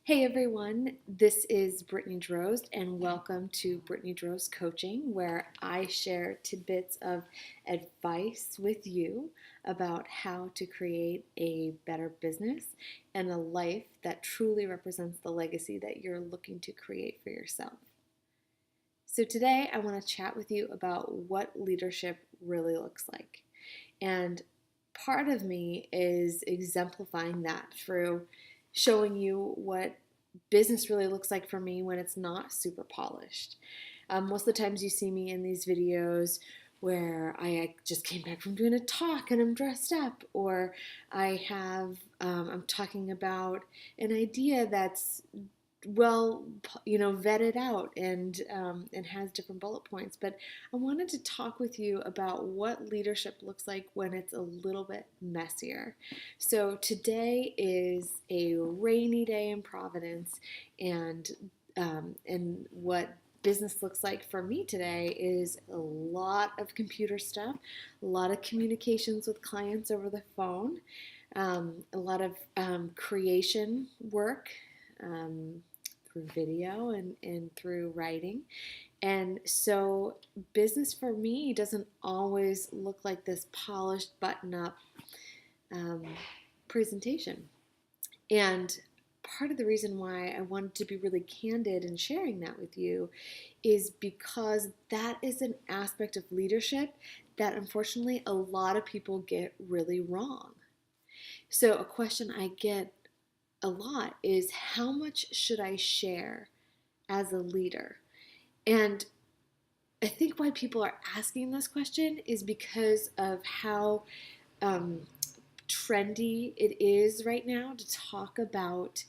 Hey everyone, this is Brittany Drost, and welcome to Brittany Drost Coaching, where I share tidbits of advice with you about how to create a better business and a life that truly represents the legacy that you're looking to create for yourself. So, today I want to chat with you about what leadership really looks like. And part of me is exemplifying that through showing you what business really looks like for me when it's not super polished. Most of the times you see me in these videos where I just came back from doing a talk and I'm dressed up, or I'm talking about an idea that's well, vetted out and has different bullet points. But I wanted to talk with you about what leadership looks like when it's a little bit messier. So today is a rainy day in Providence, and what business looks like for me today is a lot of computer stuff, a lot of communications with clients over the phone, a lot of creation work, through video and through writing. And so business for me doesn't always look like this polished button up um, presentation. And part of the reason why I wanted to be really candid in sharing that with you is because that is an aspect of leadership that unfortunately a lot of people get really wrong. So a question I get a lot is, how much should I share as a leader? And I think why people are asking this question is because of how um, trendy it is right now to talk about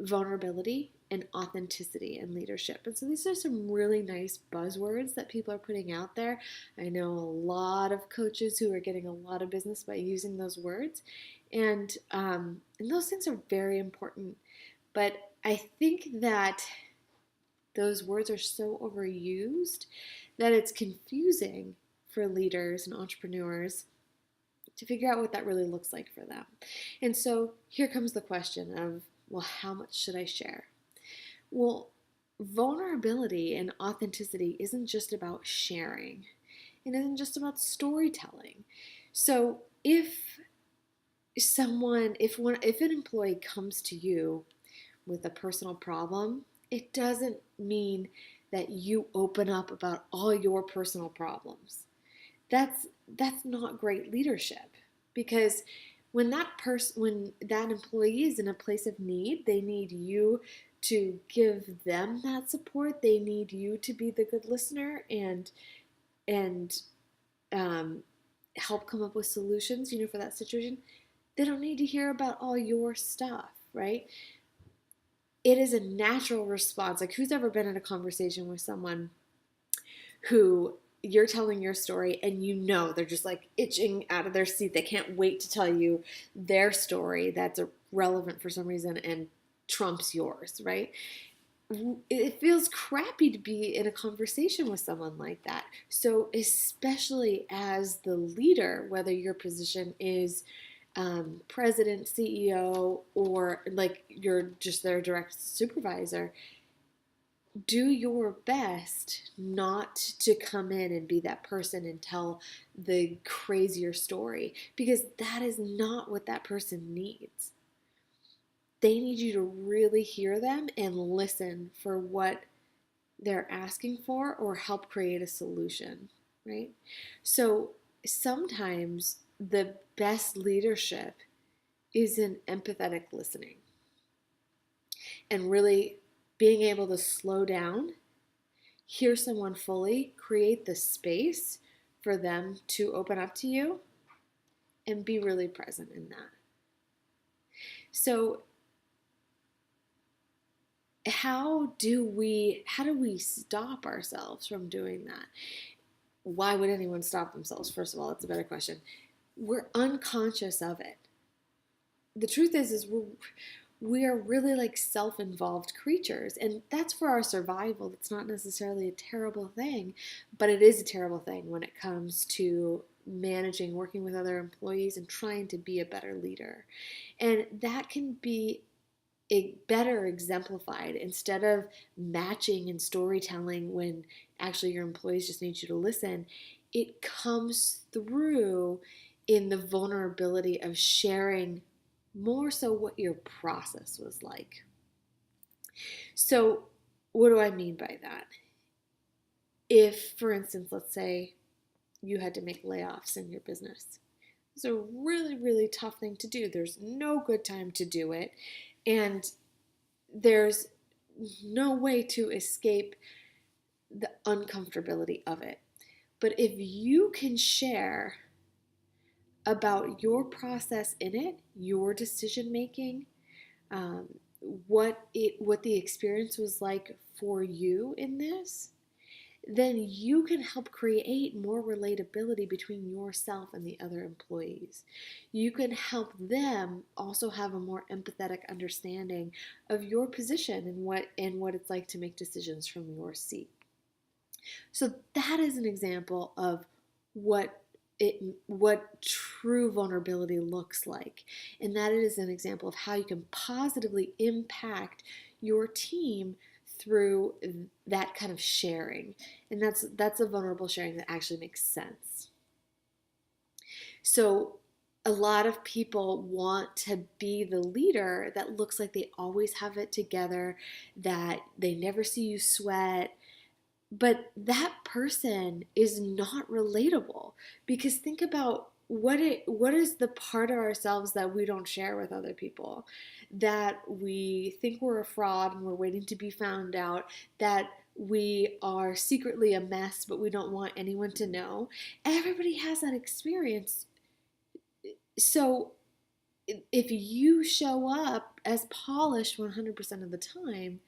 vulnerability and authenticity and leadership. And so these are some really nice buzzwords that people are putting out there. I know a lot of coaches who are getting a lot of business by using those words. And those things are very important. But I think that those words are so overused that it's confusing for leaders and entrepreneurs to figure out what that really looks like for them. And so here comes the question of, well, how much should I share? Well, vulnerability and authenticity isn't just about sharing. It isn't just about storytelling. So if an employee comes to you with a personal problem, it doesn't mean that you open up about all your personal problems. That's not great leadership, because when that employee is in a place of need, they need you to give them that support. They need you to be the good listener and um, help come up with solutions, for that situation. They don't need to hear about all your stuff, right? It is a natural response. Like, who's ever been in a conversation with someone who you're telling your story and they're just like itching out of their seat. They can't wait to tell you their story that's relevant for some reason and trumps yours, right? It feels crappy to be in a conversation with someone like that. So especially as the leader, whether your position is president, CEO, or like you're just their direct supervisor, do your best not to come in and be that person and tell the crazier story, because that is not what that person needs. They need you to really hear them and listen for what they're asking for or help create a solution, right? So sometimes the best leadership is in empathetic listening and really being able to slow down, hear someone fully, create the space for them to open up to you, and be really present in that. So how do we stop ourselves from doing that? Why would anyone stop themselves? First of all, that's a better question. We're unconscious of it. The truth is we are really like self-involved creatures, and that's for our survival. It's not necessarily a terrible thing, but it is a terrible thing when it comes to managing, working with other employees, and trying to be a better leader. And that can be better exemplified instead of matching and storytelling when actually your employees just need you to listen. It comes through in the vulnerability of sharing more so what your process was like. So, what do I mean by that? If, for instance, let's say you had to make layoffs in your business, it's a really, really tough thing to do. There's no good time to do it. And there's no way to escape the uncomfortability of it. But if you can share about your process in it, your decision making, um, what the experience was like for you in this, then you can help create more relatability between yourself and the other employees. You can help them also have a more empathetic understanding of your position and what it's like to make decisions from your seat. So that is an example of what true vulnerability looks like. And that is an example of how you can positively impact your team through that kind of sharing. And that's a vulnerable sharing that actually makes sense. So a lot of people want to be the leader that looks like they always have it together, that they never see you sweat, but that person is not relatable, because think about what is the part of ourselves that we don't share with other people, that we think we're a fraud and we're waiting to be found out, that we are secretly a mess but we don't want anyone to know. Everybody has that experience. So if you show up as polished 100% of the time,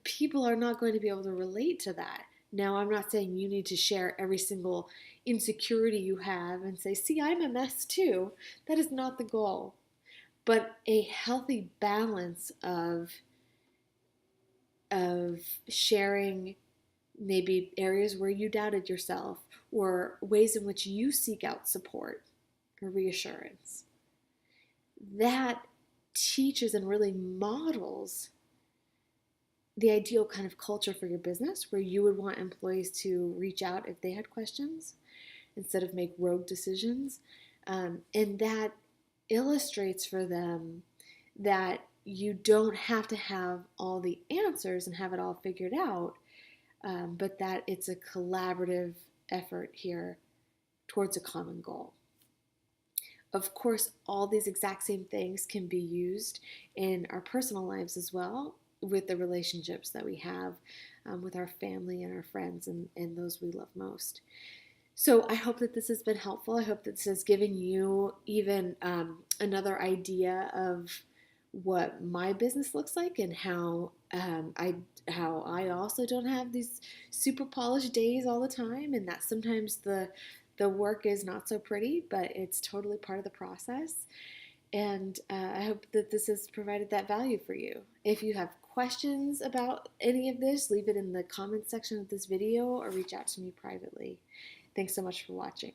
people are not going to be able to relate to that. Now, I'm not saying you need to share every single insecurity you have and say, see, I'm a mess too. That is not the goal. But a healthy balance of sharing maybe areas where you doubted yourself or ways in which you seek out support or reassurance. That teaches and really models the ideal kind of culture for your business, where you would want employees to reach out if they had questions instead of make rogue decisions. And that illustrates for them that you don't have to have all the answers and have it all figured out, but that it's a collaborative effort here towards a common goal. Of course, all these exact same things can be used in our personal lives as well, with the relationships that we have with our family and our friends and those we love most. So I hope that this has been helpful. I hope that this has given you even another idea of what my business looks like, and how I also don't have these super polished days all the time, and that sometimes the work is not so pretty, but it's totally part of the process. And I hope that this has provided that value for you. If you have questions about any of this, leave it in the comments section of this video or reach out to me privately. Thanks so much for watching.